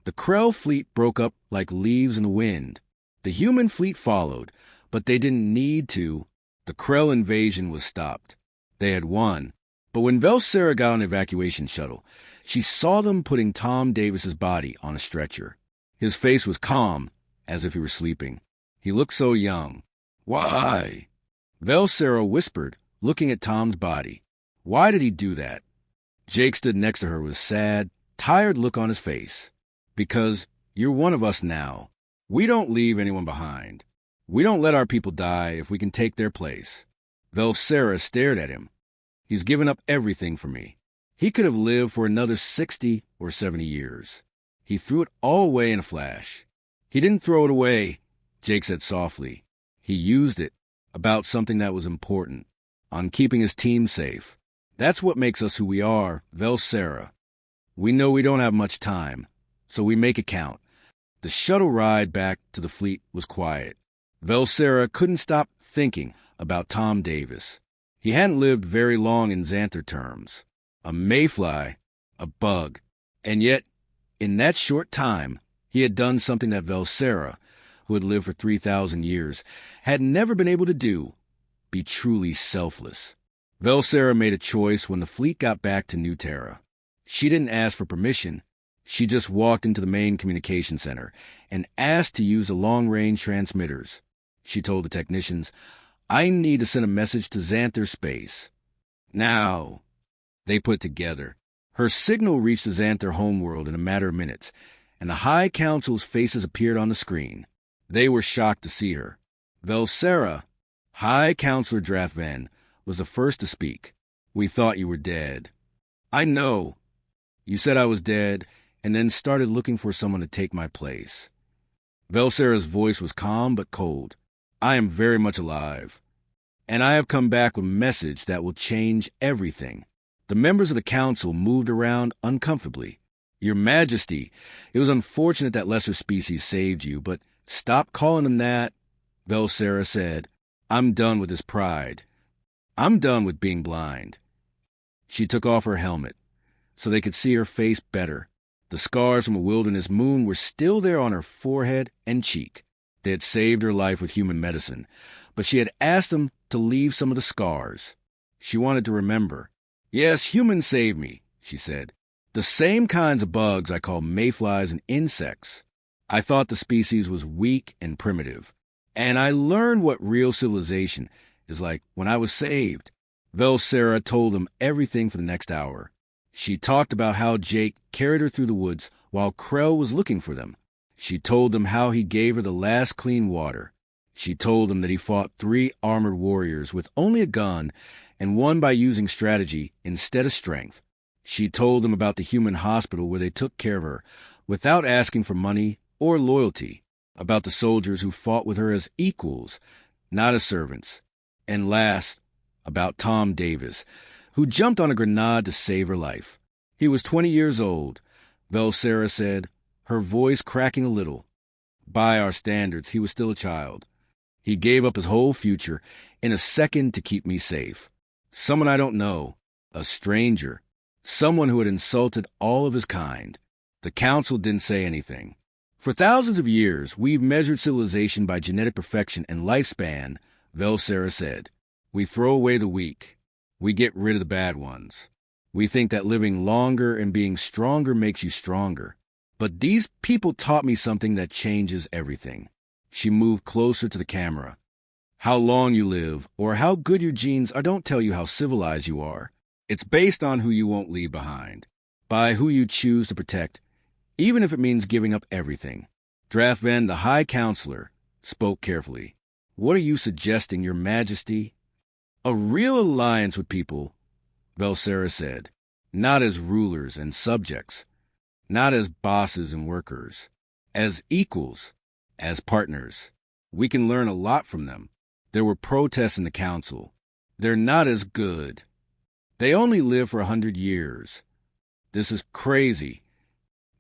the Krell fleet broke up like leaves in the wind. The human fleet followed, but they didn't need to. The Krell invasion was stopped. They had won. But when Velsera got on the evacuation shuttle, she saw them putting Tom Davis's body on a stretcher. His face was calm, as if he were sleeping. He looked so young. "Why?" Velsera whispered, looking at Tom's body. "Why did he do that?" Jake stood next to her with a sad, tired look on his face. "Because you're one of us now. We don't leave anyone behind. We don't let our people die if we can take their place." Velsera stared at him. "He's given up everything for me. He could have lived for another 60 or 70 years. He threw it all away in a flash." "He didn't throw it away," Jake said softly. "He used it about something that was important, on keeping his team safe. That's what makes us who we are, Velsera. We know we don't have much time, so we make it count." The shuttle ride back to the fleet was quiet. Velsera couldn't stop thinking about Tom Davis. He hadn't lived very long in Xanther terms. A mayfly, a bug, and yet, in that short time, he had done something that Velsera, who had lived for 3,000 years, had never been able to do: be truly selfless. Velsera made a choice when the fleet got back to New Terra. She didn't ask for permission. She just walked into the main communication center and asked to use the long-range transmitters. She told the technicians, "I need to send a message to Xanther space. Now." They put it together. Her signal reached the Xanther homeworld in a matter of minutes, and the High Council's faces appeared on the screen. They were shocked to see her. Velsera, High Counselor Drathvan, was the first to speak. "We thought you were dead." "I know. You said I was dead, and then started looking for someone to take my place." Velsera's voice was calm but cold. "I am very much alive, and I have come back with a message that will change everything." The members of the council moved around uncomfortably. "Your Majesty, it was unfortunate that lesser species saved you, but stop calling them that," Velsera said. "I'm done with this pride. I'm done with being blind." She took off her helmet so they could see her face better. The scars from a wilderness moon were still there on her forehead and cheek. They had saved her life with human medicine, but she had asked them to leave some of the scars. She wanted to remember. "Yes, humans saved me," she said. "The same kinds of bugs I call mayflies and insects. I thought the species was weak and primitive, and I learned what real civilization is like when I was saved." Velsera told them everything for the next hour. She talked about how Jake carried her through the woods while Krell was looking for them. She told them how he gave her the last clean water. She told them that he fought 3 armored warriors with only a gun and won by using strategy instead of strength. She told them about the human hospital where they took care of her without asking for money or loyalty, about the soldiers who fought with her as equals, not as servants, and last, about Tom Davis, who jumped on a grenade to save her life. He was 20 years old, Velsera said, her voice cracking a little. By our standards, he was still a child. He gave up his whole future in a second to keep me safe. Someone I don't know, a stranger, someone who had insulted all of his kind. The council didn't say anything. "For thousands of years, we've measured civilization by genetic perfection and lifespan," Velsera said. "We throw away the weak. We get rid of the bad ones. We think that living longer and being stronger makes you stronger. But these people taught me something that changes everything. She moved closer to the camera. How long you live or how good your genes are don't tell you how civilized you are. It's based on who you won't leave behind, by who you choose to protect, even if it means giving up everything. Drafven, the High Counselor, spoke carefully. What are you suggesting, Your Majesty? A real alliance with people, Velsera said, not as rulers and subjects, not as bosses and workers, as equals, as partners. We can learn a lot from them. There were protests in the council. They're not as good. They only live for 100 years. This is crazy.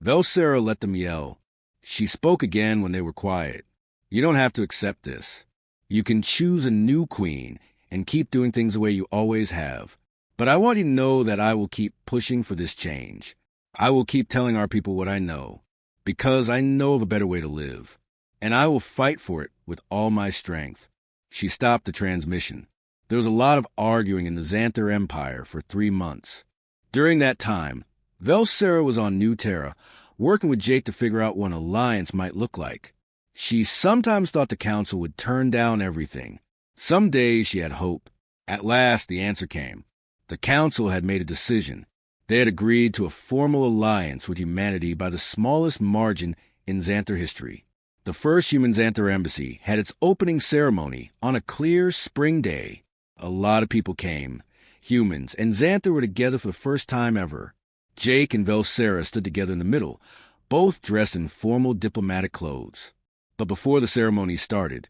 Velsera let them yell. She spoke again when they were quiet. You don't have to accept this. You can choose a new queen and keep doing things the way you always have. But I want you to know that I will keep pushing for this change. I will keep telling our people what I know, because I know of a better way to live. And I will fight for it with all my strength. She stopped the transmission. There was a lot of arguing in the Xanther Empire for 3 months. During that time, Velsera was on New Terra, working with Jake to figure out what an alliance might look like. She sometimes thought the council would turn down everything. Some days she had hope. At last, the answer came. The council had made a decision. They had agreed to a formal alliance with humanity by the smallest margin in Xanther history. The first human Xanther embassy had its opening ceremony on a clear spring day. A lot of people came. Humans and Xanther were together for the first time ever. Jake and Velsera stood together in the middle, both dressed in formal diplomatic clothes. But before the ceremony started,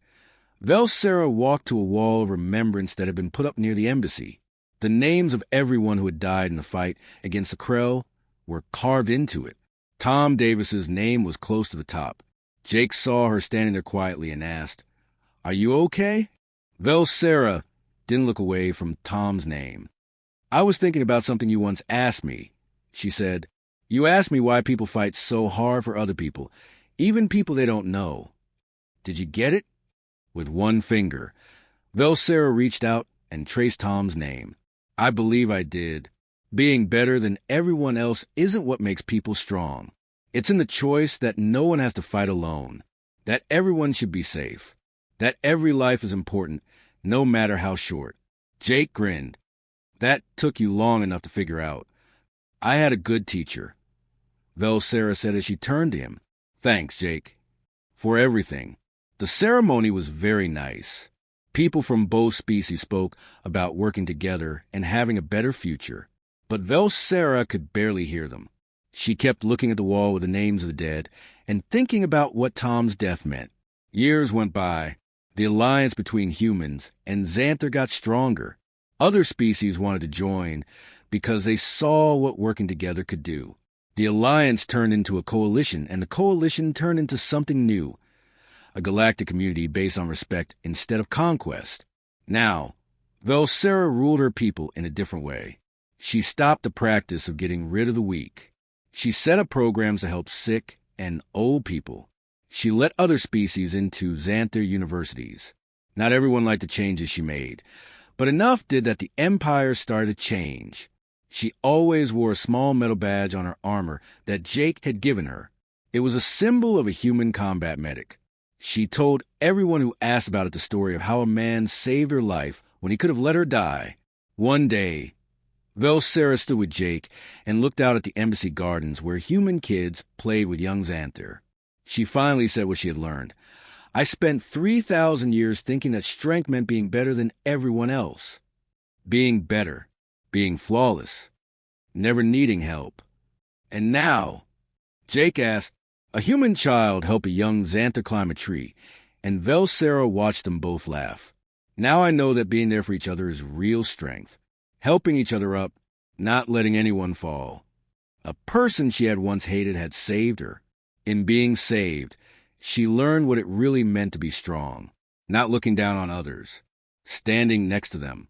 Velsera walked to a wall of remembrance that had been put up near the embassy. The names of everyone who had died in the fight against the Krell were carved into it. Tom Davis's name was close to the top. Jake saw her standing there quietly and asked, "Are you okay?" Velsera didn't look away from Tom's name. "I was thinking about something you once asked me," she said. "You asked me why people fight so hard for other people, even people they don't know. Did you get it?" With one finger, Velsera reached out and traced Tom's name. "I believe I did. Being better than everyone else isn't what makes people strong. It's in the choice that no one has to fight alone, that everyone should be safe, that every life is important, no matter how short." Jake grinned. "That took you long enough to figure out. I had a good teacher," Velsera said as she turned to him. "Thanks, Jake, for everything." The ceremony was very nice. People from both species spoke about working together and having a better future, but Velsera could barely hear them. She kept looking at the wall with the names of the dead and thinking about what Tom's death meant. Years went by. The alliance between humans and Xanther got stronger. Other species wanted to join because they saw what working together could do. The alliance turned into a coalition, and the coalition turned into something new, a galactic community based on respect instead of conquest. Now, Velsera ruled her people in a different way. She stopped the practice of getting rid of the weak. She set up programs to help sick and old people. She let other species into Xanther universities. Not everyone liked the changes she made, but enough did that the Empire started to change. She always wore a small metal badge on her armor that Jake had given her. It was a symbol of a human combat medic. She told everyone who asked about it the story of how a man saved her life when he could have let her die. One day, Velsera stood with Jake and looked out at the embassy gardens where human kids played with young Xanther. She finally said what she had learned. "I spent 3,000 years thinking that strength meant being better than everyone else. Being better, being flawless, never needing help. And now," Jake asked, "a human child help a young Xanther climb a tree," and Velsera watched them both laugh. "Now I know that being there for each other is real strength. Helping each other up, not letting anyone fall." A person she had once hated had saved her. In being saved, she learned what it really meant to be strong, not looking down on others, standing next to them,